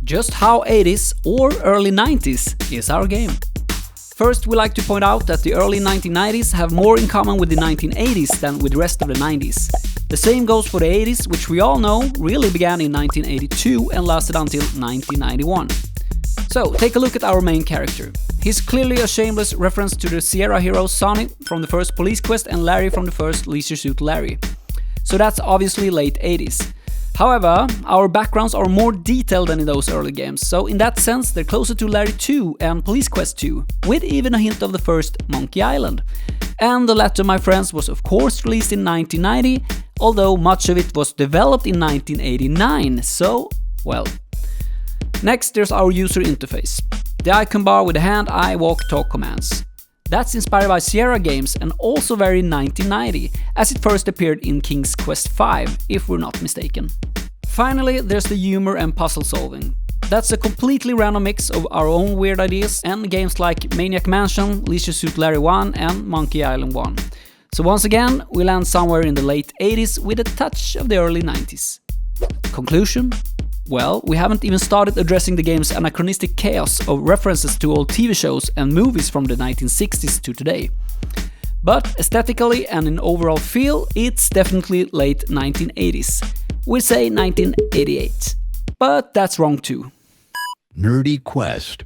Just how 80s or early 90s is our game. First, we like to point out that the early 1990s have more in common with the 1980s than with the rest of the 90s. The same goes for the 80s, which we all know really began in 1982 and lasted until 1991. So, take a look at our main character. He's clearly a shameless reference to the Sierra heroes Sonny from the first Police Quest and Larry from the first Leisure Suit Larry. So that's obviously late 80s. However, our backgrounds are more detailed than in those early games, so in that sense they're closer to Larry 2 and Police Quest 2, with even a hint of the first Monkey Island. And the latter, my friends, was of course released in 1990, although much of it was developed in 1989, so, well. Next, there's our user interface. The icon bar with the hand, eye, walk, talk commands. That's inspired by Sierra games and also very 1990, as it first appeared in King's Quest V, if we're not mistaken. Finally, there's the humor and puzzle solving. That's a completely random mix of our own weird ideas and games like Maniac Mansion, Leisure Suit Larry 1 and Monkey Island 1. So once again, we land somewhere in the late 80s with a touch of the early 90s. Conclusion? Well, we haven't even started addressing the game's anachronistic chaos of references to old TV shows and movies from the 1960s to today. But aesthetically and in overall feel, it's definitely late 1980s. We say 1988. But that's wrong too. Nerdy Quest.